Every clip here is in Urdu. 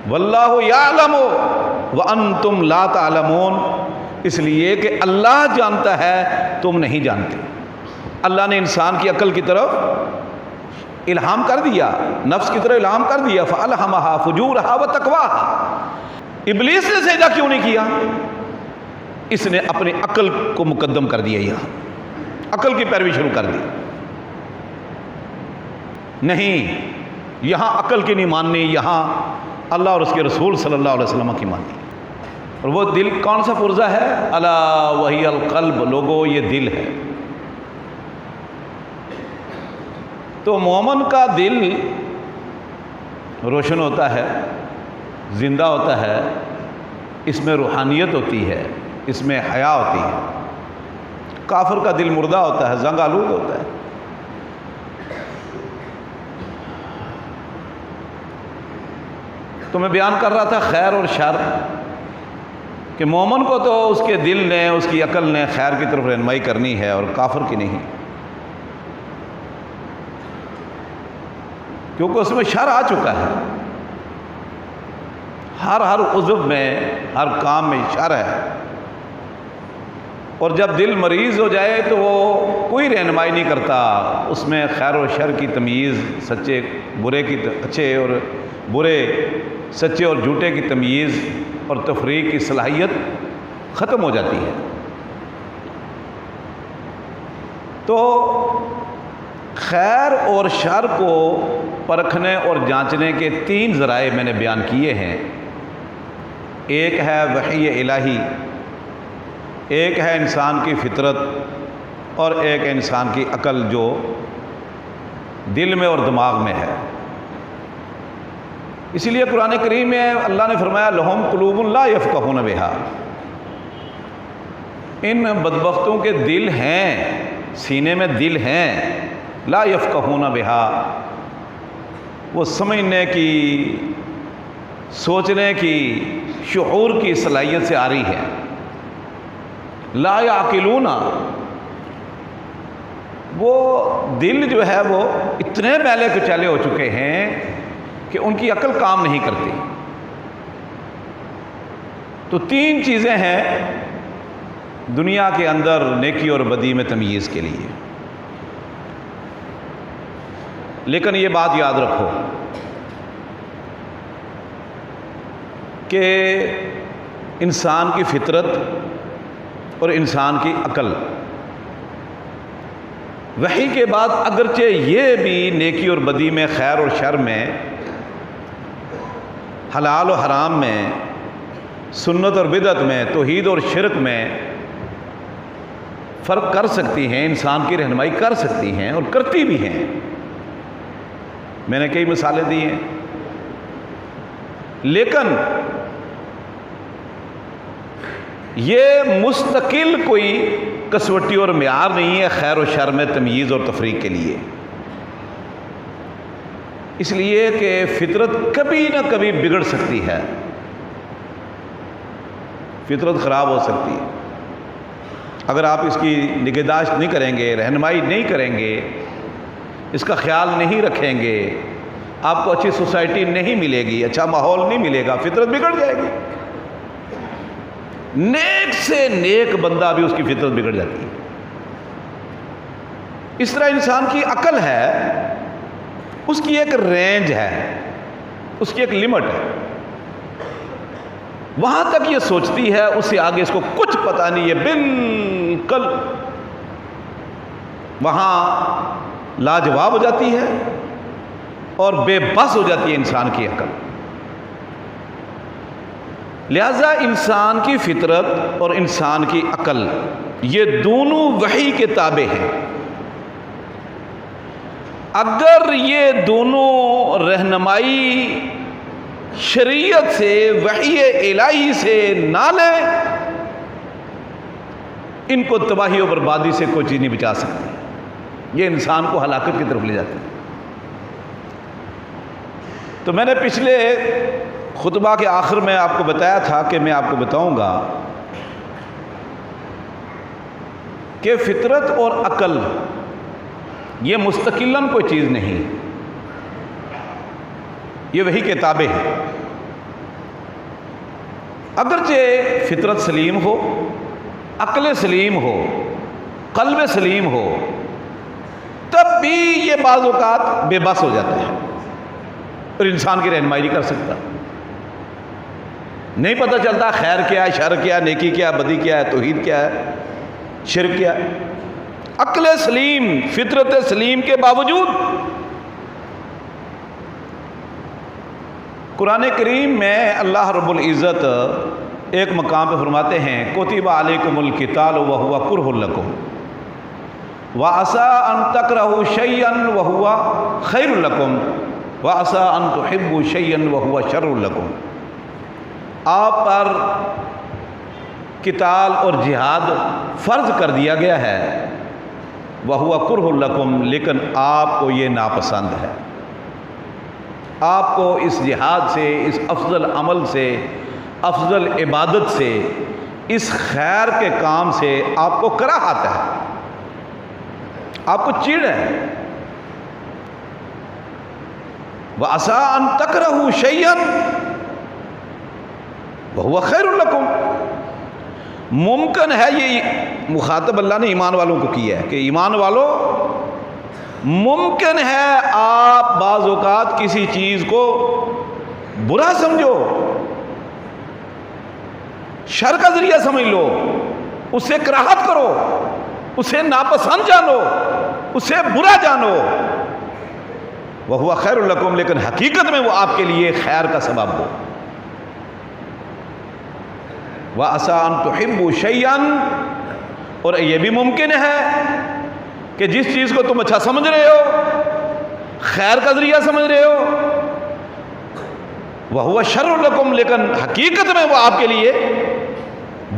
واللہ یعلم وانتم لا تعلمون، اس لیے کہ اللہ جانتا ہے تم نہیں جانتے۔ اللہ نے انسان کی عقل کی طرف الہام کر دیا، نفس کی طرف الہام کر دیا، فَأَلْهَمَهَا فُجُورَهَا وَتَقْوَاهَا۔ ابلیس نے سجدہ کیوں نہیں کیا؟ اس نے اپنی عقل کو مقدم کر دیا، یہاں عقل کی پیروی شروع کر دی۔ نہیں، یہاں عقل کی نہیں ماننی، یہاں اللہ اور اس کے رسول صلی اللہ علیہ وسلم کی ماننی۔ اور وہ دل کون سا پرزہ ہے؟ الا وہی القلب، لوگو یہ دل ہے۔ تو مومن کا دل روشن ہوتا ہے، زندہ ہوتا ہے، اس میں روحانیت ہوتی ہے، اس میں حیا ہوتی ہے۔ کافر کا دل مردہ ہوتا ہے، زنگ آلود ہوتا ہے۔ تو میں بیان کر رہا تھا خیر اور شر، کہ مومن کو تو اس کے دل نے، اس کی عقل نے خیر کی طرف رہنمائی کرنی ہے اور کافر کی نہیں، کیونکہ اس میں شر آ چکا ہے۔ ہر عضو میں، ہر کام میں شر ہے، اور جب دل مریض ہو جائے تو وہ کوئی رہنمائی نہیں کرتا، اس میں خیر و شر کی تمیز، سچے برے کی، اچھے اور برے، سچے اور جھوٹے کی تمیز اور تفریق کی صلاحیت ختم ہو جاتی ہے۔ تو خیر اور شر کو پرکھنے اور جانچنے کے 3 ذرائع میں نے بیان کیے ہیں۔ ایک ہے وحی الہی، ایک ہے انسان کی فطرت، اور ایک ہے انسان کی عقل جو دل میں اور دماغ میں ہے۔ اسی لیے قرآن کریم میں اللہ نے فرمایا لہم قلوب لا یفقہون بہا، ان بدبختوں کے دل ہیں، سینے میں دل ہیں، لا یفقہون بہا، وہ سمجھنے کی، سوچنے کی، شعور کی صلاحیت سے آ رہی ہے۔ لا یعقلون، وہ دل جو ہے وہ اتنے میلے کچیلے ہو چکے ہیں کہ ان کی عقل کام نہیں کرتی۔ تو 3 چیزیں ہیں دنیا کے اندر نیکی اور بدی میں تمیز کے لیے، لیکن یہ بات یاد رکھو کہ انسان کی فطرت اور انسان کی عقل، وحی کے بعد اگرچہ یہ بھی نیکی اور بدی میں، خیر اور شر میں، حلال و حرام میں، سنت اور بدعت میں، توحید اور شرک میں فرق کر سکتی ہیں، انسان کی رہنمائی کر سکتی ہیں اور کرتی بھی ہیں۔ میں نے کئی مثالیں دی ہیں، لیکن یہ مستقل کوئی کسوٹی اور معیار نہیں ہے خیر و شر میں تمییز اور تفریق کے لیے، اس لیے کہ فطرت کبھی نہ کبھی بگڑ سکتی ہے، فطرت خراب ہو سکتی ہے۔ اگر آپ اس کی نگہداشت نہیں کریں گے، رہنمائی نہیں کریں گے، اس کا خیال نہیں رکھیں گے، آپ کو اچھی سوسائٹی نہیں ملے گی، اچھا ماحول نہیں ملے گا، فطرت بگڑ جائے گی۔ نیک سے نیک بندہ بھی اس کی فطرت بگڑ جاتی ہے۔ اس طرح انسان کی عقل ہے، اس کی ایک رینج ہے، اس کی ایک لمٹ ہے، وہاں تک یہ سوچتی ہے، اس سے آگے اس کو کچھ پتہ نہیں ہے، بالکل وہاں لاجواب ہو جاتی ہے اور بے بس ہو جاتی ہے انسان کی عقل۔ لہذا انسان کی فطرت اور انسان کی عقل یہ دونوں وحی کے تابع ہیں۔ اگر یہ دونوں رہنمائی شریعت سے، وحی الہی سے نہ لیں، ان کو تباہی و بربادی سے کوئی چیز نہیں بچا سکتی، یہ انسان کو ہلاکت کی طرف لے جاتی ہے۔ تو میں نے پچھلے خطبہ کے آخر میں آپ کو بتایا تھا کہ میں آپ کو بتاؤں گا کہ فطرت اور عقل یہ مستقلاً کوئی چیز نہیں، یہ وحی کے تابع ہے۔ اگرچہ فطرت سلیم ہو، عقل سلیم ہو، قلب سلیم ہو، تب بھی یہ بعض اوقات بے بس ہو جاتا ہے اور انسان کی رہنمائی نہیں کر سکتا، نہیں پتہ چلتا خیر کیا ہے، شر کیا ہے، نیکی کیا ہے، بدی کیا ہے، توحید کیا ہے، شرک کیا ہے۔ عقل سلیم، فطرت سلیم کے باوجود قرآن کریم میں اللہ رب العزت ایک مقام پہ فرماتے ہیں کتب علیکم القتال وہو کرہ لکم وعسیٰ ان تکرہوا شیئا وہو خیر لکم وعسیٰ ان تحبوا شیئا وہو شر لکم۔ آپ پر قتال اور جہاد فرض کر دیا گیا ہے، وہو کرہ لکم، لیکن آپ کو یہ ناپسند ہے، آپ کو اس جہاد سے، اس افضل عمل سے، افضل عبادت سے، اس خیر کے کام سے آپ کو کراہت ہے، آپ کو چڑ ہے۔ وَعَسَىٰ أَن تَكْرَهُوا شَيْئًا وَهُوَ خَيْرٌ لَكُمْ۔ ممکن ہے، یہ مخاطب اللہ نے ایمان والوں کو کیا ہے کہ ایمان والوں ممکن ہے آپ بعض اوقات کسی چیز کو برا سمجھو، شر کا ذریعہ سمجھ لو، اسے کراہت کرو، اسے ناپسند جانو، اسے برا جانو، وَهُوَ خَيْرٌ لَكُمْ، لیکن حقیقت میں وہ آپ کے لیے خیر کا سبب ہو۔ وَعَسَىٰ أَن تُحِبُّوا شَيْئًا، اور یہ بھی ممکن ہے کہ جس چیز کو تم اچھا سمجھ رہے ہو، خیر کا ذریعہ سمجھ رہے ہو، وَهُوَ شَرٌّ لَكُمْ، لیکن حقیقت میں وہ آپ کے لیے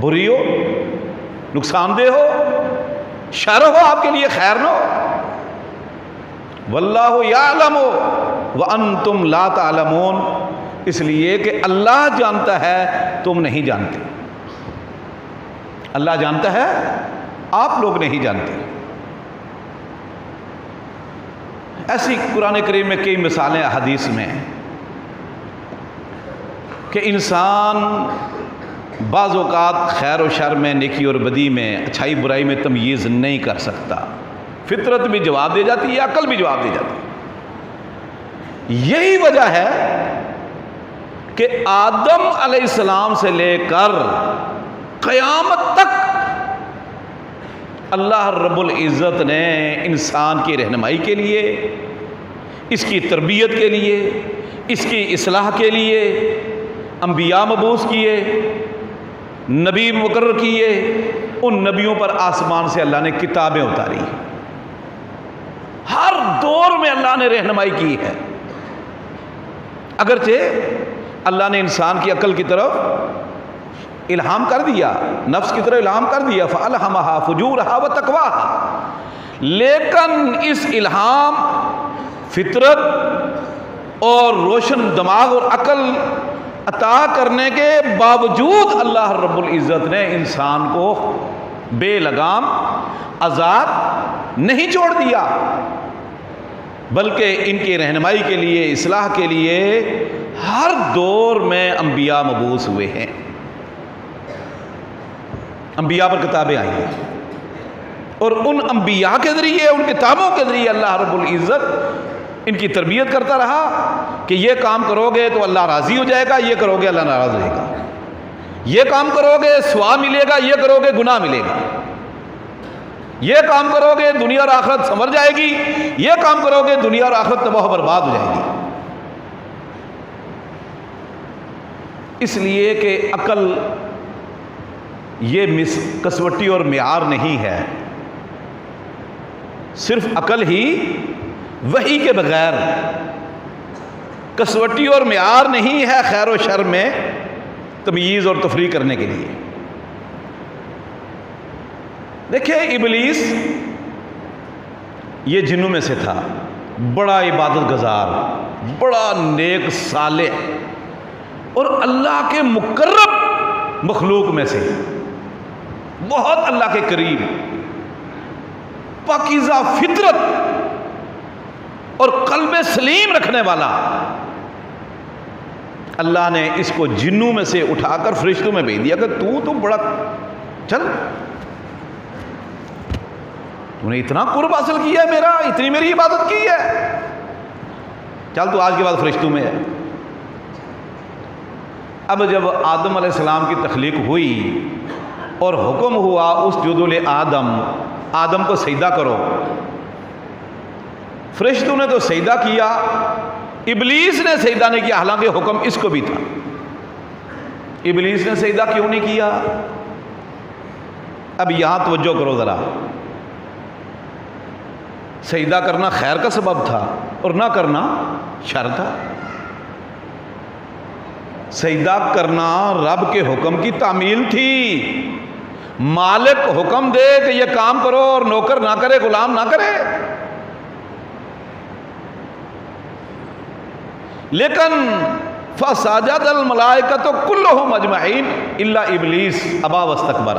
بری ہو، نقصان دہ ہو، شر ہو، آپ کے لیے خیر نہ ہو۔ وَاللَّهُ يَعْلَمُ وَأَنْتُمْ لَا تَعْلَمُونَ، اس لیے کہ اللہ جانتا ہے، تم نہیں جانتے۔ اللہ جانتا ہے، آپ لوگ نہیں جانتے۔ ایسی قرآن کریم میں کئی مثالیں حدیث میں ہیں کہ انسان بعض اوقات خیر و شر میں، نیکی اور بدی میں، اچھائی برائی میں تمییز نہیں کر سکتا، فطرت بھی جواب دے جاتی ہے، عقل بھی جواب دے جاتی ہے۔ یہی وجہ ہے کہ آدم علیہ السلام سے لے کر قیامت تک اللہ رب العزت نے انسان کی رہنمائی کے لیے، اس کی تربیت کے لیے، اس کی اصلاح کے لیے انبیاء مبعوث کیے، نبی مقرر کیے، ان نبیوں پر آسمان سے اللہ نے کتابیں اتاری، ہر دور میں اللہ نے رہنمائی کی ہے۔ اگرچہ اللہ نے انسان کی عقل کی طرف الہام کر دیا، نفس کی طرف الہام کر دیا، فَأَلْهَمَهَا فُجُورَهَا وَتَقْوَاهَا، لیکن اس الہام، فطرت اور روشن دماغ اور عقل عطا کرنے کے باوجود اللہ رب العزت نے انسان کو بے لگام آزاد نہیں چھوڑ دیا، بلکہ ان کی رہنمائی کے لیے، اصلاح کے لیے ہر دور میں انبیاء مبعوث ہوئے ہیں، انبیاء پر کتابیں آئی ہیں، اور ان انبیاء کے ذریعے، ان کتابوں کے ذریعے اللہ رب العزت ان کی تربیت کرتا رہا کہ یہ کام کرو گے تو اللہ راضی ہو جائے گا، یہ کرو گے اللہ ناراض رہے گا، یہ کام کرو گے ثواب ملے گا، یہ کرو گے گناہ ملے گا، یہ کام کرو گے دنیا اور آخرت سنور جائے گی، یہ کام کرو گے دنیا اور آخرت تباہ و برباد ہو جائے گی۔ اس لیے کہ عقل یہ کسوٹی اور معیار نہیں ہے، صرف عقل ہی وحی کے بغیر کسوٹی اور معیار نہیں ہے خیر و شر میں تمییز اور تفریق کرنے کے لیے۔ دیکھیں ابلیس یہ جنوں میں سے تھا، بڑا عبادت گزار، بڑا نیک صالح اور اللہ کے مقرب مخلوق میں سے، بہت اللہ کے قریب، پاکیزہ فطرت اور قلب سلیم رکھنے والا، اللہ نے اس کو جنوں میں سے اٹھا کر فرشتوں میں بھیج دیا کہ تو بڑا چل، تو نے اتنا قرب حاصل کیا ہے میرا، اتنی میری عبادت کی ہے، چل تو آج کے بعد فرشتوں میں ہے۔ اب جب آدم علیہ السلام کی تخلیق ہوئی اور حکم ہوا اسجدوا لآدم، آدم کو سجدہ کرو، فرشتوں نے تو سجدہ کیا، ابلیس نے سجدہ نہیں کیا، حالانکہ حکم اس کو بھی تھا۔ ابلیس نے سجدہ کیوں نہیں کیا؟ اب یہاں توجہ کرو ذرا، سجدہ کرنا خیر کا سبب تھا اور نہ کرنا شر تھا۔ سجدہ کرنا رب کے حکم کی تعمیل تھی، مالک حکم دے کہ یہ کام کرو اور نوکر نہ کرے، غلام نہ کرے۔ لیکن فسجد الملائکۃ کلھم اجمعین الا ابلیس ابا واستکبر،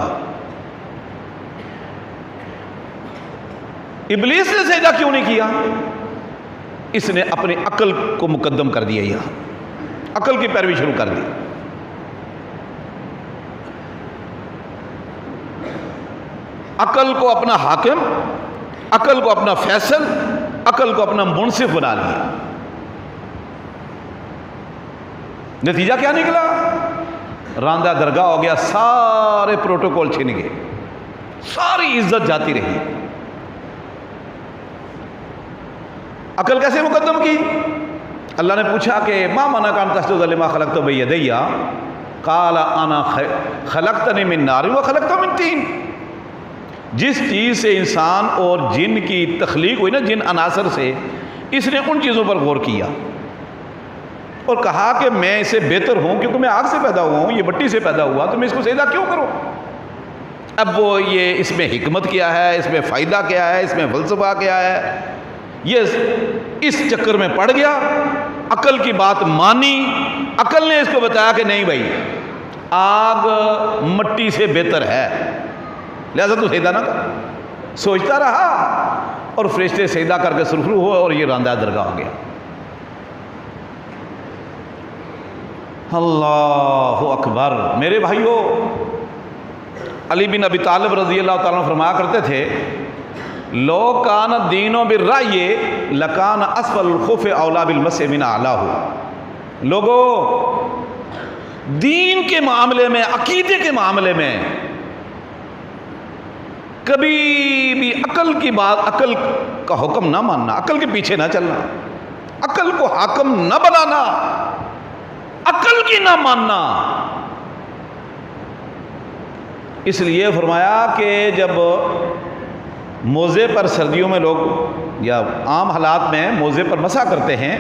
ابلیس نے سجدہ کیوں نہیں کیا؟ اس نے اپنی عقل کو مقدم کر دیا، یہاں عقل کی پیروی شروع کر دی۔ عقل کو اپنا حاکم، عقل کو اپنا فیصل، عقل کو اپنا منصف بنا لیا۔ نتیجہ کیا نکلا؟ راندہ درگاہ ہو گیا، سارے پروٹوکول چھن گئے، ساری عزت جاتی رہی۔ عقل کیسے مقدم کی؟ اللہ نے پوچھا کہ ما منعک ان تسجد لما خلقت بیدی قال انا خلقتنی من نار وخلقتہ من طین۔ جس چیز سے انسان اور جن کی تخلیق ہوئی نا، جن عناصر سے، اس نے ان چیزوں پر غور کیا اور کہا کہ میں اسے بہتر ہوں کیونکہ میں آگ سے پیدا ہوا ہوں، یہ مٹی سے پیدا ہوا، تو میں اس کو سجدہ کیوں کروں؟ اب وہ یہ اس میں حکمت کیا ہے، اس میں فائدہ کیا ہے، اس میں فلسفہ کیا ہے، یہ اس چکر میں پڑ گیا، عقل کی بات مانی۔ عقل نے اس کو بتایا کہ نہیں بھائی، آگ مٹی سے بہتر ہے، لہذا تو سجدہ نہ کر۔ سوچتا رہا اور فرشتے سجدہ کر کے سرخرو ہوئے اور یہ راندہ درگاہ ہو گیا۔ اللہ اکبر۔ میرے بھائیو، علی بن ابی طالب رضی اللہ تعالیٰ عنہ فرمایا کرتے تھے، لو کان الدین بالرأی لکان اسفل الخف اولا بالمسح من اعلاہ۔ لوگو، دین کے معاملے میں، عقیدے کے معاملے میں کبھی بھی عقل کی بات، عقل کا حکم نہ ماننا، عقل کے پیچھے نہ چلنا، عقل کو حاکم نہ بنانا، عقل کی نہ ماننا۔ اس لیے فرمایا کہ جب موزے پر سردیوں میں لوگ یا عام حالات میں موزے پر مسح کرتے ہیں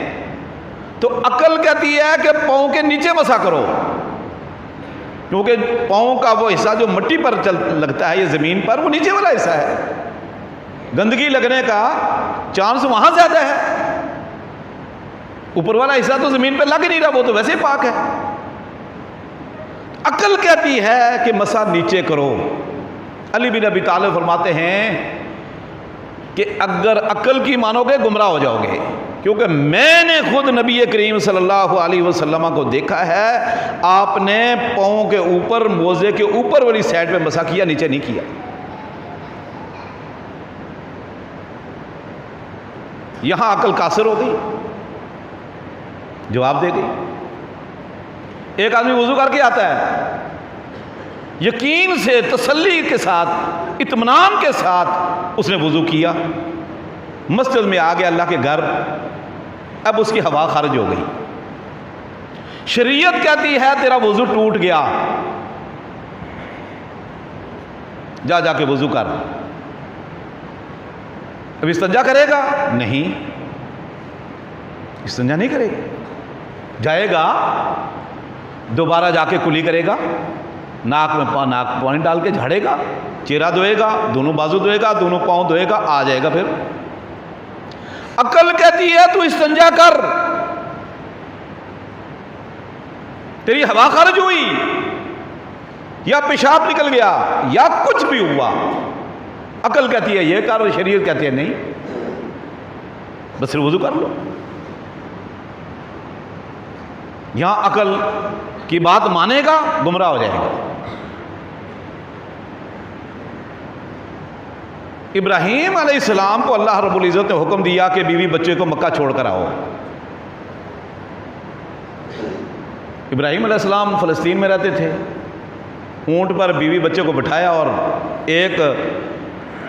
تو عقل کہتی ہے کہ پاؤں کے نیچے مسح کرو، کیونکہ پاؤں کا وہ حصہ جو مٹی پر لگتا ہے، یہ زمین پر، وہ نیچے والا حصہ ہے، گندگی لگنے کا چانس وہاں زیادہ ہے، اوپر والا حصہ تو زمین پہ لگ نہیں رہا، وہ تو ویسے پاک ہے۔ عقل کہتی ہے کہ مسح نیچے کرو۔ علی بن ابی طالب فرماتے ہیں کہ اگر عقل کی مانو گے گمراہ ہو جاؤ گے، کیونکہ میں نے خود نبی کریم صلی اللہ علیہ وسلم کو دیکھا ہے، آپ نے پاؤں کے اوپر، موزے کے اوپر والی سائڈ پہ مسح کیا، نیچے نہیں کیا۔ یہاں عقل قاصر ہو گئی، جواب دے گئی۔ ایک آدمی وضو کر کے آتا ہے، یقین سے، تسلی کے ساتھ، اطمینان کے ساتھ اس نے وضو کیا، مسجد میں آ گیا اللہ کے گھر، اب اس کی ہوا خارج ہو گئی۔ شریعت کہتی ہے تیرا وضو ٹوٹ گیا، جا کے وضو کر۔ اب استنجا کرے گا؟ نہیں، استنجا نہیں کرے گا، جائے گا دوبارہ جا کے کلی کرے گا، ناک میں پانی ڈال کے جھاڑے گا، چہرہ دھوئے گا، دونوں بازو دھوئے گا، دونوں پاؤں دھوئے گا، آ جائے گا پھر۔ عقل کہتی ہے تو استنجا کر، تیری ہوا خارج ہوئی یا پیشاب نکل گیا یا کچھ بھی ہوا، عقل کہتی ہے یہ کر، شریعت کہتی ہے نہیں، بس پھر وضو کر لو۔ یہاں عقل کی بات مانے گا گمراہ ہو جائے گا۔ ابراہیم علیہ السلام کو اللہ رب العزت نے حکم دیا کہ بیوی بچے کو مکہ چھوڑ کر آؤ۔ ابراہیم علیہ السلام فلسطین میں رہتے تھے، اونٹ پر بیوی بچے کو بٹھایا اور ایک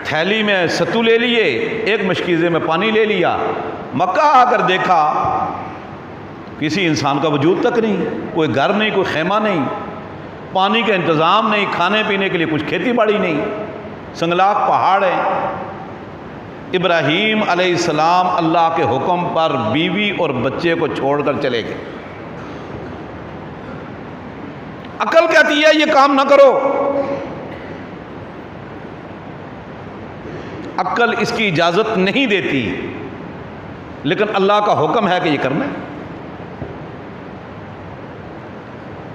تھیلی میں ستو لے لیے، ایک مشکیزے میں پانی لے لیا، مکہ آ کر دیکھا کسی انسان کا وجود تک نہیں، کوئی گھر نہیں، کوئی خیمہ نہیں، پانی کا انتظام نہیں، کھانے پینے کے لیے کچھ کھیتی باڑی نہیں، سنگلاخ پہاڑ ہیں۔ ابراہیم علیہ السلام اللہ کے حکم پر بیوی اور بچے کو چھوڑ کر چلے گئے۔ عقل کہتی ہے یہ کام نہ کرو، عقل اس کی اجازت نہیں دیتی، لیکن اللہ کا حکم ہے کہ یہ کرنا ہے۔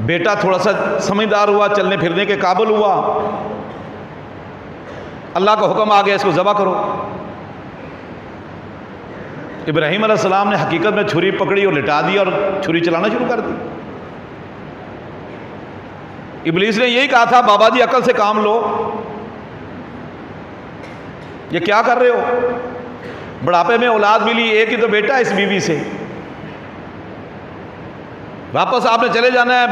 بیٹا تھوڑا سا سمجھدار ہوا، چلنے پھرنے کے قابل ہوا، اللہ کا حکم آ گیا اس کو ذبح کرو۔ ابراہیم علیہ السلام نے حقیقت میں چھری پکڑی اور لٹا دی اور چھری چلانا شروع کر دی۔ ابلیس نے یہی کہا تھا بابا جی عقل سے کام لو، یہ کیا کر رہے ہو؟ بڑھاپے میں اولاد ملی، ایک ہی تو بیٹا اس بیوی سے، واپس آپ نے چلے جانا ہے،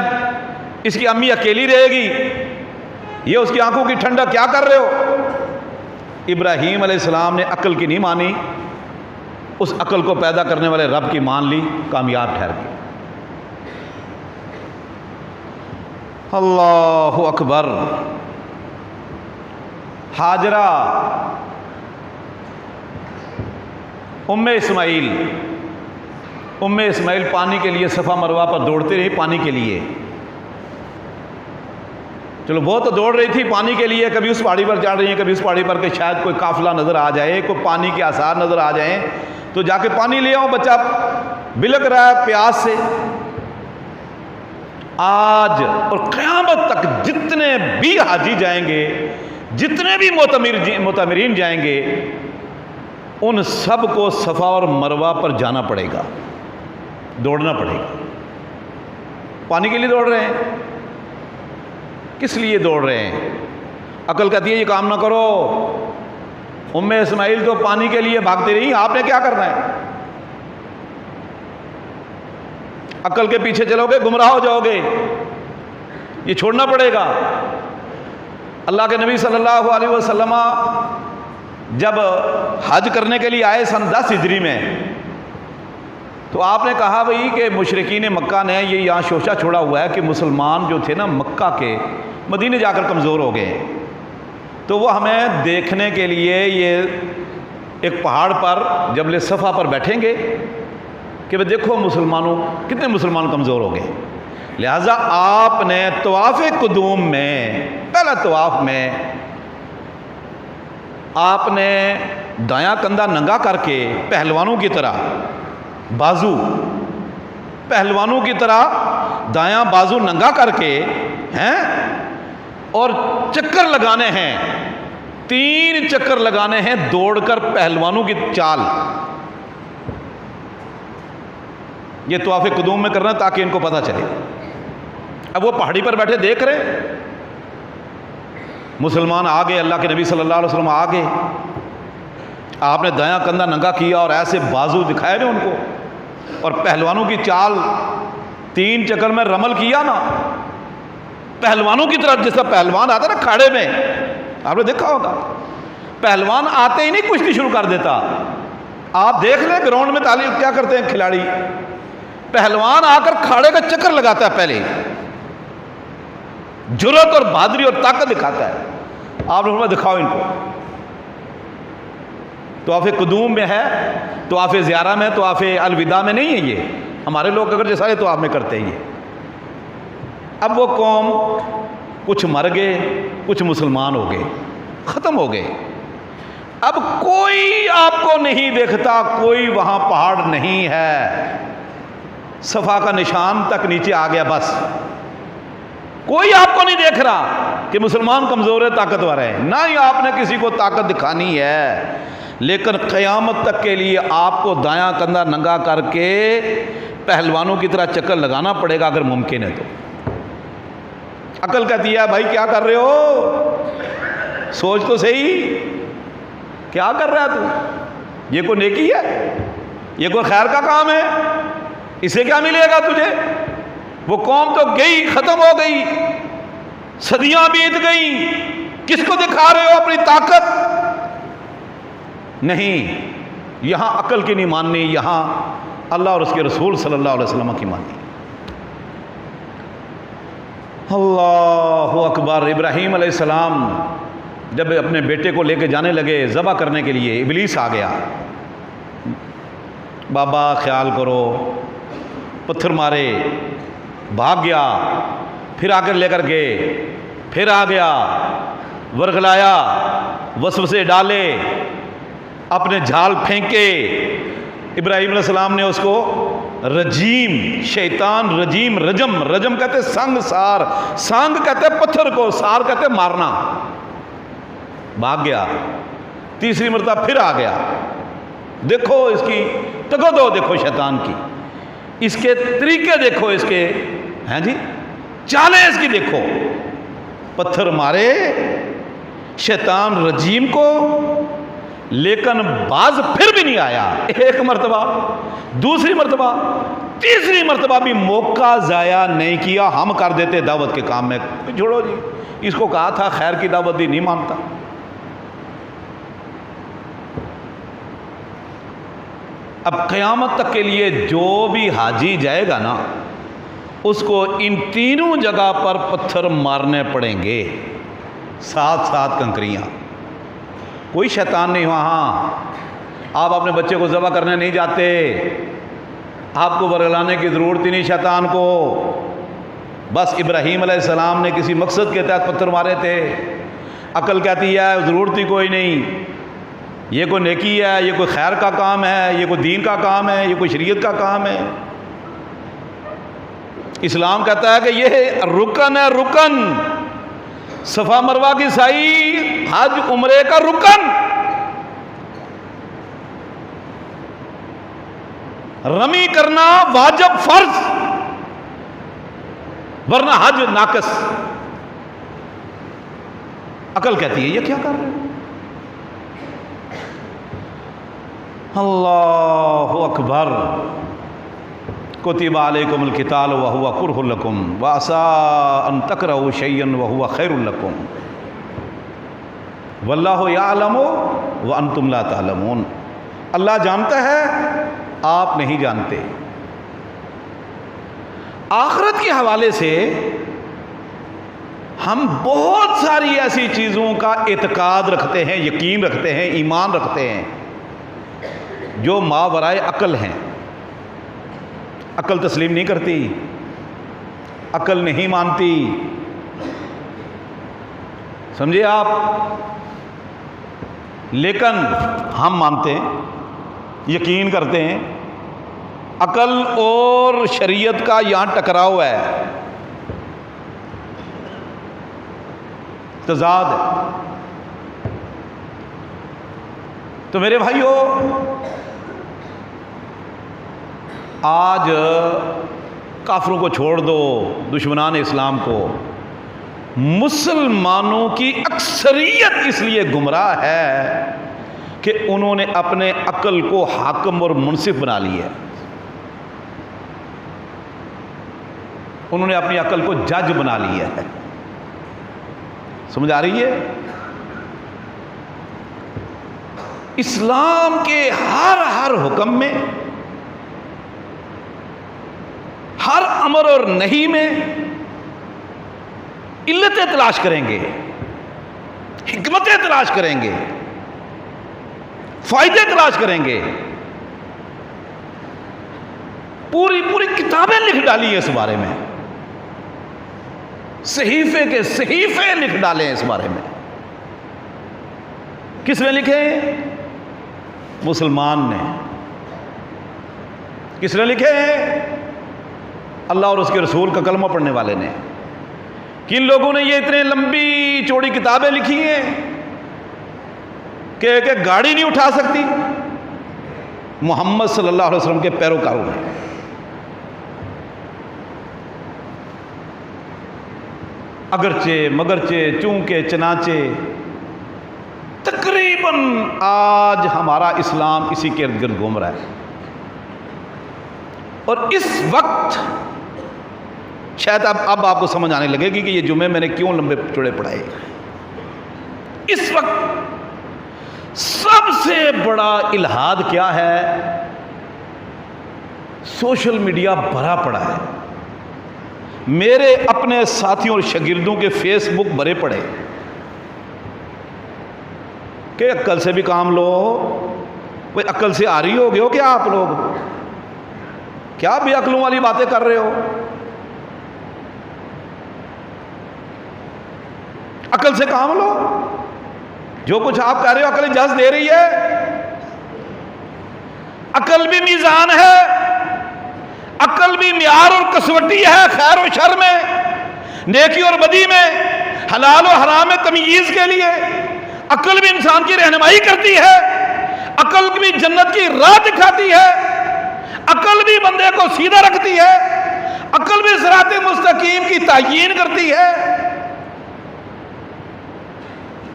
اس کی امی اکیلی رہے گی، یہ اس کی آنکھوں کی ٹھنڈک، کیا کر رہے ہو؟ ابراہیم علیہ السلام نے عقل کی نہیں مانی، اس عقل کو پیدا کرنے والے رب کی مان لی، کامیاب ٹھہر گئے۔ اللہ اکبر۔ ہاجرہ ام اسماعیل پانی کے لیے صفا مروہ پر دوڑتے رہی، پانی کے لیے، چلو وہ تو دوڑ رہی تھی پانی کے لیے، کبھی اس پہاڑی پر چڑھ رہی ہیں، کبھی اس پہاڑی پر کہ شاید کوئی قافلہ نظر آ جائے، کوئی پانی کے آثار نظر آ جائیں تو جا کے پانی لے آؤ، بچہ بلک رہا ہے پیاس سے۔ آج اور قیامت تک جتنے بھی حاجی جائیں گے، جتنے بھی معتمرین جائیں گے، ان سب کو صفا اور مروہ پر جانا پڑے گا، دوڑنا پڑے گا۔ پانی کے لیے دوڑ رہے ہیں، کس لیے دوڑ رہے ہیں؟ عقل کہتی ہے یہ کام نہ کرو۔ ام اسماعیل تو پانی کے لیے بھاگتے رہی، آپ نے کیا کرنا ہے؟ عقل کے پیچھے چلو گے گمراہ ہو جاؤ گے، یہ چھوڑنا پڑے گا۔ اللہ کے نبی صلی اللہ علیہ وسلم جب حج کرنے کے لیے آئے سن 10 ہجری میں، تو آپ نے کہا بھئی کہ مشرکین مکہ نے یہ یہاں شوشہ چھوڑا ہوا ہے کہ مسلمان جو تھے نا مکہ کے، مدینے جا کر کمزور ہو گئے، تو وہ ہمیں دیکھنے کے لیے یہ ایک پہاڑ پر جبل صفا پر بیٹھیں گے کہ بھئی دیکھو مسلمانوں کتنے مسلمان کمزور ہو گئے۔ لہٰذا آپ نے طواف قدوم میں، پہلا طواف میں آپ نے دایاں کندھا ننگا کر کے پہلوانوں کی طرح بازو، پہلوانوں کی طرح دایاں بازو ننگا کر کے ہیں اور چکر لگانے ہیں، 3 چکر لگانے ہیں دوڑ کر پہلوانوں کی چال۔ یہ طواف قدوم میں کرنا تاکہ ان کو پتہ چلے۔ اب وہ پہاڑی پر بیٹھے دیکھ رہے، مسلمان آگے، اللہ کے نبی صلی اللہ علیہ وسلم آگے، آپ نے دایاں کندھا ننگا کیا اور ایسے بازو دکھائے نا ان کو، اور پہلوانوں کی چال 3 چکر میں رمل کیا نا، پہلوانوں کی طرف، جس طرح پہلوان آتا نا کھاڑے میں، آپ نے دیکھا ہوگا پہلوان آتے ہی نہیں کشتی شروع کر دیتا۔ آپ دیکھ لیں گراؤنڈ میں تعلیم کیا کرتے ہیں کھلاڑی، پہلوان آ کر کھاڑے کا چکر لگاتا ہے، پہلے جرأت اور بہادری اور طاقت دکھاتا ہے۔ آپ نے فرمایا دکھاؤ ان کو۔ طواف قدوم میں ہے، طواف زیارہ میں، طواف الوداع میں نہیں ہے، یہ ہمارے لوگ اگر سارے طواف میں کرتے ہیں یہ۔ اب وہ قوم کچھ مر گئے، کچھ مسلمان ہو گئے، ختم ہو گئے۔ اب کوئی آپ کو نہیں دیکھتا، کوئی وہاں پہاڑ نہیں ہے، صفا کا نشان تک نیچے آ گیا، بس کوئی آپ کو نہیں دیکھ رہا کہ مسلمان کمزور ہے، طاقتور ہے، نہ ہی آپ نے کسی کو طاقت دکھانی ہے۔ لیکن قیامت تک کے لیے آپ کو دایاں کندھا ننگا کر کے پہلوانوں کی طرح چکر لگانا پڑے گا اگر ممکن ہے تو۔ عقل کہتی ہے بھائی کیا کر رہے ہو، سوچ تو صحیح، کیا کر رہا ہے تو؟ یہ کوئی نیکی ہے؟ یہ کوئی خیر کا کام ہے؟ اسے کیا ملے گا تجھے؟ وہ قوم تو گئی، ختم ہو گئی، صدیاں بیت گئیں، کس کو دکھا رہے ہو اپنی طاقت؟ نہیں، یہاں عقل کی نہیں ماننی، یہاں اللہ اور اس کے رسول صلی اللہ علیہ وسلم کی ماننی۔ اللہ اکبر۔ ابراہیم علیہ السلام جب اپنے بیٹے کو لے کے جانے لگے ذبح کرنے کے لیے، ابلیس آ گیا، بابا خیال کرو، پتھر مارے، بھاگ گیا، پھر آ کر لے کر گئے، پھر آ گیا، ورغلایا، وسوسے ڈالے، اپنے جھال پھینکے۔ ابراہیم علیہ السلام نے اس کو رجیم، شیطان رجیم، رجم کہتے سنگ سار، سانگ کہتے پتھر کو، سار کہتے مارنا، بھاگ گیا، تیسری مرتبہ پھر آ گیا۔ دیکھو اس کی تگدو، دیکھو شیطان کی، اس کے طریقے دیکھو، اس کے ہیں جی چالیں اس کی دیکھو، پتھر مارے شیطان رجیم کو، لیکن باز پھر بھی نہیں آیا۔ ایک مرتبہ، دوسری مرتبہ، تیسری مرتبہ بھی موقع ضائع نہیں کیا۔ ہم کر دیتے دعوت کے کام میں، چھوڑو جی، اس کو کہا تھا خیر کی دعوت دی، نہیں مانتا۔ اب قیامت تک کے لیے جو بھی حاجی جائے گا نا، اس کو ان تینوں جگہ پر پتھر مارنے پڑیں گے، ساتھ ساتھ کنکریاں۔ کوئی شیطان نہیں وہاں، آپ اپنے بچے کو ذبح کرنے نہیں جاتے، آپ کو ورگلانے کی ضرورت ہی نہیں شیطان کو۔ بس ابراہیم علیہ السلام نے کسی مقصد کے تحت پتھر مارے تھے، عقل کہتی ہے ضرورت ہی کوئی نہیں، یہ کوئی نیکی ہے، یہ کوئی خیر کا کام ہے، یہ کوئی دین کا کام ہے، یہ کوئی شریعت کا کام ہے۔ اسلام کہتا ہے کہ یہ رکن ہے، رکن، صفا مروہ کی سعی حج عمرے کا رکن، رمی کرنا واجب فرض، ورنہ حج ناقص۔ عقل کہتی ہے یہ کیا کر رہے ہیں؟ اللہ اکبر۔ کتب علیکم القتال وہو کرہ لکم وعسیٰ ان تکرہوا شیئا وہو خیر لکم واللہ یعلم وانتم لا تعلمون۔ اللہ جانتا ہے، آپ نہیں جانتے۔ آخرت کے حوالے سے ہم بہت ساری ایسی چیزوں کا اعتقاد رکھتے ہیں، یقین رکھتے ہیں، ایمان رکھتے ہیں جو ماورائے عقل ہیں۔ عقل تسلیم نہیں کرتی، عقل نہیں مانتی، سمجھے آپ؟ لیکن ہم مانتے ہیں، یقین کرتے ہیں۔ عقل اور شریعت کا یہاں ٹکراؤ ہے، تضاد ہے۔ تو میرے بھائیو، آج کافروں کو چھوڑ دو، دشمنان اسلام کو، مسلمانوں کی اکثریت اس لیے گمراہ ہے کہ انہوں نے اپنے عقل کو حاکم اور منصف بنا لی ہے، انہوں نے اپنی عقل کو جج بنا لیا ہے۔ سمجھ آ رہی ہے؟ اسلام کے ہر حکم میں، ہر امر اور نہی میں علتیں تلاش کریں گے، حکمتیں تلاش کریں گے، فائدے تلاش کریں گے۔ پوری کتابیں لکھ ڈالی ہیں اس بارے میں، صحیفے کے صحیفے لکھ ڈالے ہیں اس بارے میں۔ کس نے لکھے؟ مسلمان نے۔ کس نے لکھے؟ اللہ اور اس کے رسول کا کلمہ پڑھنے والے نے۔ کن لوگوں نے یہ اتنے لمبی چوڑی کتابیں لکھی ہیں کہ ایک گاڑی نہیں اٹھا سکتی؟ محمد صلی اللہ علیہ وسلم کے پیروکاروں نے۔ اگرچہ مگرچہ چونکہ چنانچہ تقریباً آج ہمارا اسلام اسی کے ارد گرد گھوم رہا ہے. اور اس وقت شاید اب آپ کو سمجھ آنے لگے گی کہ یہ جمعے میں نے کیوں لمبے چوڑے پڑھائے. اس وقت سب سے بڑا الہاد کیا ہے؟ سوشل میڈیا بھرا پڑا ہے. میرے اپنے ساتھیوں اور شاگردوں کے فیس بک بھرے پڑے کہ عقل سے بھی کام لو. کوئی عقل سے آ رہی ہوگی ہو کیا آپ لوگ؟ کیا بے عقلوں والی باتیں کر رہے ہو؟ عقل سے کام لو. جو کچھ آپ کہہ رہے ہو عقل اجازت دے رہی ہے. عقل بھی میزان ہے, عقل بھی معیار اور کسوٹی ہے خیر و شر میں, نیکی اور بدی میں, حلال و حرام میں تمییز کے لیے. عقل بھی انسان کی رہنمائی کرتی ہے, عقل بھی جنت کی راہ دکھاتی ہے, عقل بھی بندے کو سیدھا رکھتی ہے, عقل بھی صراط مستقیم کی تعیین کرتی ہے.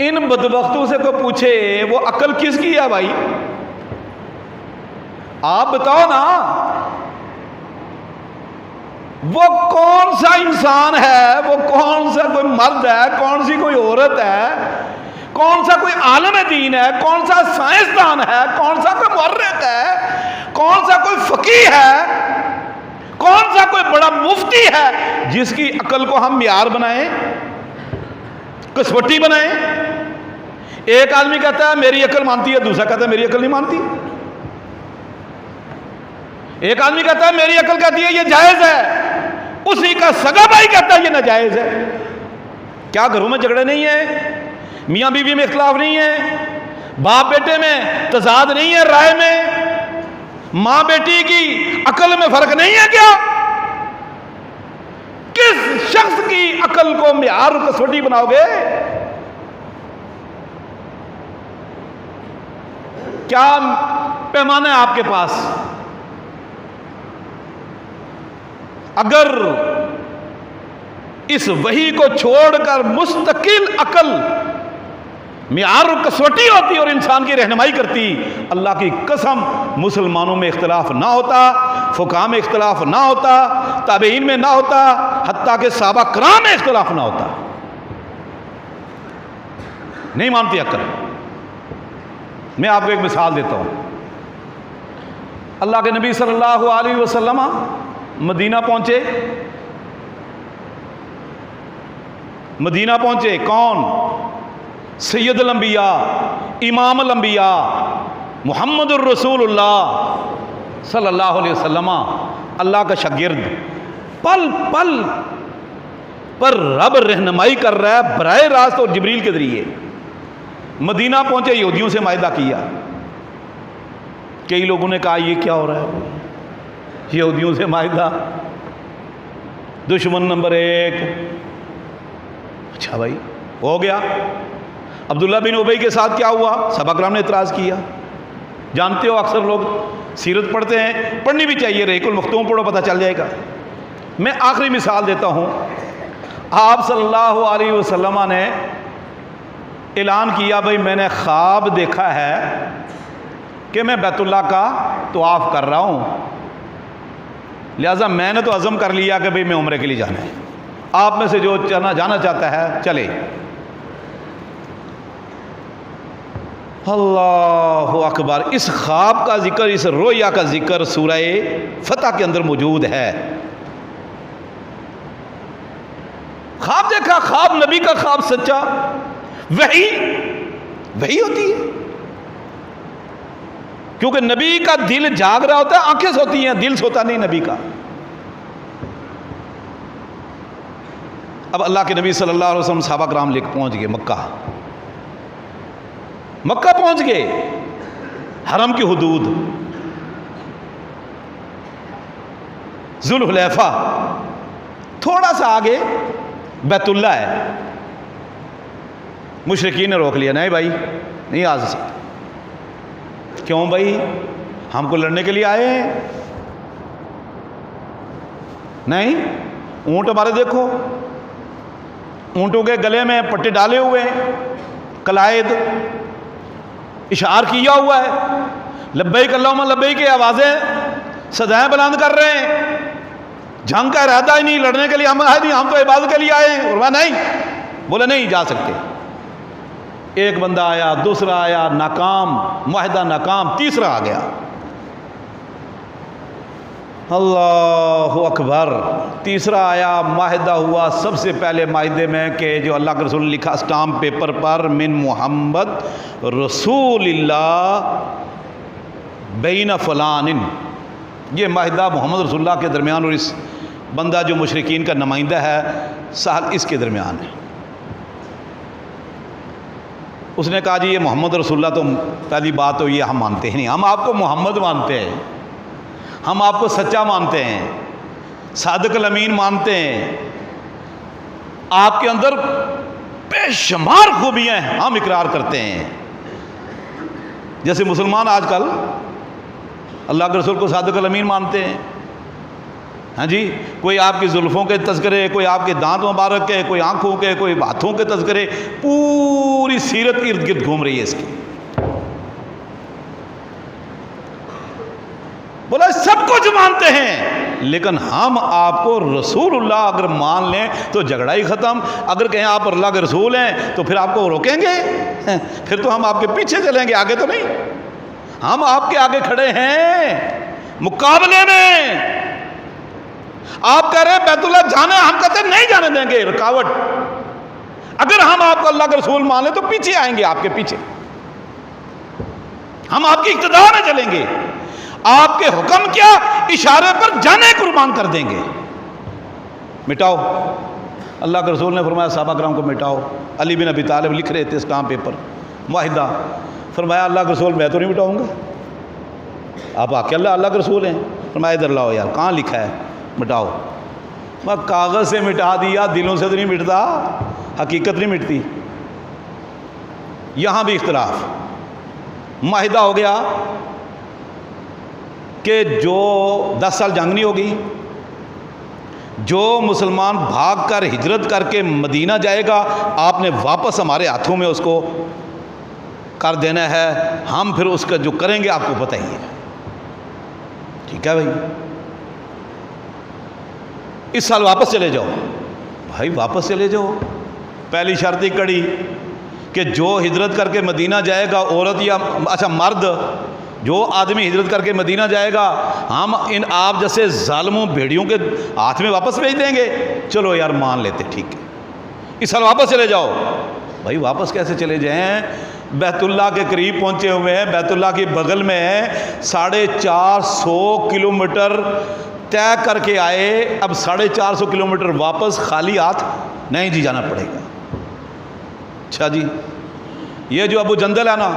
ان بدبختوں سے کو پوچھے وہ عقل کس کی ہے بھائی؟ آپ بتاؤ نا. وہ کون سا انسان ہے, وہ کون سا کوئی مرد ہے, کون سی کوئی عورت ہے, کون سا کوئی عالم دین ہے, کون سا سائنسدان ہے, کون سا کوئی مورخ ہے, کون سا کوئی فقیہ ہے, کون سا کوئی بڑا مفتی ہے جس کی عقل کو ہم معیار بنائیں, کسوٹی بنائیں؟ ایک آدمی کہتا ہے میری عقل مانتی ہے, دوسرا کہتا ہے میری عقل نہیں مانتی. ایک آدمی کہتا ہے میری عقل کہتی ہے یہ جائز ہے, اسی کا سگا بھائی کہتا ہے یہ ناجائز ہے. کیا گھروں میں جھگڑے نہیں ہیں؟ میاں بیوی میں اختلاف نہیں ہے؟ باپ بیٹے میں تضاد نہیں ہے رائے میں؟ ماں بیٹی کی عقل میں فرق نہیں ہے کیا؟ کس شخص کی عقل کو معیار کسوٹی بناؤ گے؟ کیا پیمانہ ہے آپ کے پاس؟ اگر اس وحی کو چھوڑ کر مستقل عقل معیار و کسوٹی ہوتی اور انسان کی رہنمائی کرتی, اللہ کی قسم مسلمانوں میں اختلاف نہ ہوتا, فقہاء میں اختلاف نہ ہوتا, تابعین میں نہ ہوتا, حتیٰ کہ صحابہ کرام میں اختلاف نہ ہوتا. نہیں مانتی عقل. میں آپ کو ایک مثال دیتا ہوں. اللہ کے نبی صلی اللہ علیہ وسلم مدینہ پہنچے. مدینہ پہنچے کون؟ سید الانبیاء, امام الانبیاء, محمد الرسول اللہ صلی اللہ علیہ وسلم, اللہ کا شاگرد. پل پل پر رب رہنمائی کر رہا ہے براہ راست اور جبریل کے ذریعے. مدینہ پہنچے, یہودیوں سے معاہدہ کیا. کئی لوگوں نے کہا یہ کیا ہو رہا ہے؟ یہودیوں سے معاہدہ, دشمن نمبر 1. اچھا بھائی ہو گیا. عبداللہ بن ابی کے ساتھ کیا ہوا؟ صحابہ کرام نے اعتراض کیا. جانتے ہو اکثر لوگ سیرت پڑھتے ہیں, پڑھنی بھی چاہیے, رحیق المختوم پڑھو پتہ چل جائے گا. میں آخری مثال دیتا ہوں. آپ صلی اللہ علیہ وسلم نے اعلان کیا بھائی میں نے خواب دیکھا ہے کہ میں بیت اللہ کا طواف کر رہا ہوں, لہٰذا میں نے تو عزم کر لیا کہ بھائی میں عمرے کے لیے جانا ہے. آپ میں سے جو جانا چاہتا ہے چلے. اللہ اکبر. اس خواب کا ذکر, اس رویا کا ذکر سورہ فتح کے اندر موجود ہے. خواب دیکھا, خواب نبی کا خواب سچا. وحی ہوتی ہے, کیونکہ نبی کا دل جاگ رہا ہوتا ہے, آنکھیں سوتی ہیں, دل سوتا نہیں نبی کا. اب اللہ کے نبی صلی اللہ علیہ وسلم صحابہ کرام لے کے پہنچ گئے مکہ پہنچ گئے, حرم کی حدود, ذوالحلیفہ, تھوڑا سا آگے بیت اللہ ہے. مشرکین نے روک لیا, نہیں بھائی نہیں آ سکتے. کیوں بھائی؟ ہم کو لڑنے کے لیے آئے ہیں؟ نہیں, اونٹ ہمارے دیکھو, اونٹوں کے گلے میں پٹے ڈالے ہوئے ہیں، قلائد، اشعار کیا ہوا ہے، لبیک اللہم لبیک کی آوازیں صدائیں بلند کر رہے ہیں، جنگ کا ارادہ ہی نہیں، لڑنے کے لیے ہم آئے نہیں، ہم تو عبادت کے لیے آئے ہیں۔ فرمایا نہیں، بولے نہیں جا سکتے۔ ایک بندہ آیا، دوسرا آیا، ناکام، معاہدہ ناکام، تیسرا آ گیا، اللہ اکبر، تیسرا آیا، معاہدہ ہوا سب سے پہلے معاہدے میں کہ جو اللہ کے رسول نے لکھا اسٹامپ پیپر پر، من محمد رسول اللہ بین فلان، یہ معاہدہ محمد رسول اللہ کے درمیان اور اس بندہ جو مشرکین کا نمائندہ ہے سہل، اس کے درمیان ہے۔ اس نے کہا جی یہ محمد رسول اللہ تو پہلی بات تو یہ ہم مانتے ہیں نہیں، ہم آپ کو محمد مانتے ہیں، ہم آپ کو سچا مانتے ہیں، صادق الامین مانتے ہیں، آپ کے اندر بے شمار خوبیاں ہیں، ہم اقرار کرتے ہیں۔ جیسے مسلمان آج کل اللہ کے رسول کو صادق الامین مانتے ہیں، ہاں جی، کوئی آپ کی زلفوں کے تذکرے، کوئی آپ کے دانت مبارک کے، کوئی آنکھوں کے، کوئی ہاتھوں کے تذکرے، پوری سیرت ارد گرد گھوم رہی ہے اس کی۔ بولا سب کچھ مانتے ہیں، لیکن ہم آپ کو رسول اللہ اگر مان لیں تو جھگڑا ہی ختم، اگر کہیں آپ اللہ کے رسول ہیں تو پھر آپ کو روکیں گے؟ پھر تو ہم آپ کے پیچھے چلیں گے، آگے تو نہیں، ہم آپ کے آگے کھڑے ہیں مقابلے میں۔ آپ کہہ رہے ہیں بیت اللہ جانے، ہم کہتے ہیں نہیں جانے دیں گے، رکاوٹ۔ اگر ہم آپ کو اللہ کے رسول مان لیں تو پیچھے آئیں گے، آپ کے پیچھے، ہم آپ کی اقتداء میں چلیں گے، آپ کے حکم کیا اشارے پر جانے قربان کر دیں گے۔ مٹاؤ، اللہ کے رسول نے فرمایا صحابہ کرام کو مٹاؤ۔ علی بن ابی طالب لکھ رہے تھے اسٹامپ پیپر معاہدہ، فرمایا اللہ کے رسول میں تو نہیں مٹاؤں گا، آپ آ کے اللہ کے رسول ہیں۔ فرمایا ادھر لاؤ یار، کہاں لکھا ہے مٹاؤ؟ میں کاغذ سے مٹا دیا، دلوں سے تو نہیں مٹتا، حقیقت نہیں مٹتی۔ یہاں بھی اختلاف، معاہدہ ہو گیا کہ جو 10 سال جنگ نہیں ہوگی، جو مسلمان بھاگ کر ہجرت کر کے مدینہ جائے گا آپ نے واپس ہمارے ہاتھوں میں اس کو کر دینا ہے، ہم پھر اس کا جو کریں گے آپ کو پتہ ہی ہے، ٹھیک ہے بھائی؟ اس سال واپس چلے جاؤ، بھائی واپس چلے جاؤ۔ پہلی شرط ہی کڑی کہ جو ہجرت کر کے مدینہ جائے گا، عورت یا اچھا مرد، جو آدمی ہجرت کر کے مدینہ جائے گا ہم ان آپ جیسے ظالموں بھیڑیوں کے ہاتھ میں واپس بھیج دیں گے؟ چلو یار مان لیتے، ٹھیک ہے، اس سال واپس چلے جاؤ۔ بھائی واپس کیسے چلے جائیں؟ بیت اللہ کے قریب پہنچے ہوئے ہیں، بیت اللہ کے بغل میں ہے، 450 کلومیٹر طے کر کے آئے، اب 450 کلومیٹر واپس خالی ہاتھ نہیں جی جانا پڑے گا۔ اچھا جی، یہ جو ابو جندل ہے نا،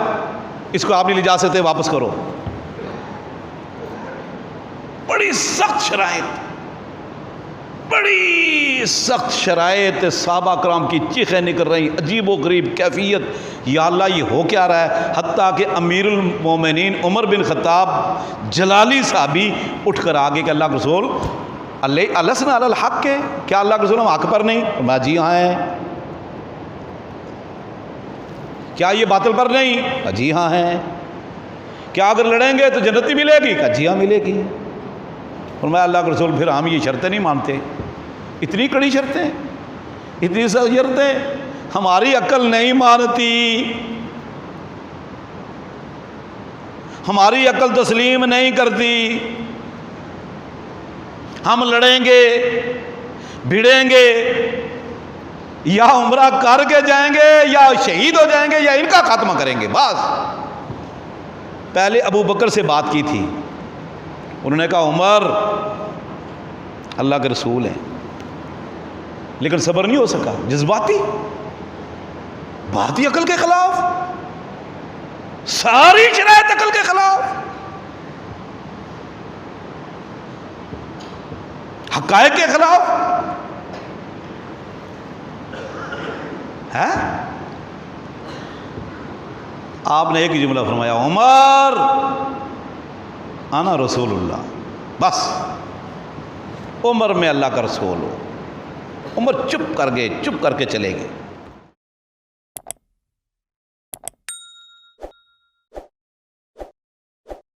اس کو آپ نہیں لے جا سکتے، واپس کرو۔ بڑی سخت شرائط، بڑی سخت شرائط، صحابہ کرام کی چیخیں نکل رہی، عجیب و غریب کیفیت، یا اللہ یہ ہو کیا رہا ہے؟ حتیٰ کہ امیر المومنین عمر بن خطاب جلالی صحابی اٹھ کر آگے کہ اللہ کے رسول السنا علی الحق کے، کیا اللہ کے رسول ہم حق پر نہیں؟ میں جی ہاں ہیں۔ کیا یہ باطل پر نہیں؟ جی ہاں ہیں۔ کیا اگر لڑیں گے تو جنتی ملے گی؟ جی ہاں ملے گی۔ فرمایا اللہ کے رسول پھر ہم یہ شرطیں نہیں مانتے، اتنی کڑی شرطیں، اتنی سخت شرطیں ہماری عقل نہیں مانتی، ہماری عقل تسلیم نہیں کرتی۔ ہم لڑیں گے، بھیڑیں گے، یا عمرہ کر کے جائیں گے، یا شہید ہو جائیں گے، یا ان کا خاتمہ کریں گے، بس۔ پہلے ابو بکر سے بات کی تھی، انہوں نے کہا عمر اللہ کے رسول ہیں، لیکن صبر نہیں ہو سکا، جذباتی بات ہی عقل کے خلاف، ساری شرائط عقل کے خلاف، حقائق کے خلاف ہے۔ آپ نے ایک ہی جملہ فرمایا، عمر انا رسول اللہ، بس عمر میں اللہ کا رسول ہو۔ عمر چپ کر کے چلے گئے.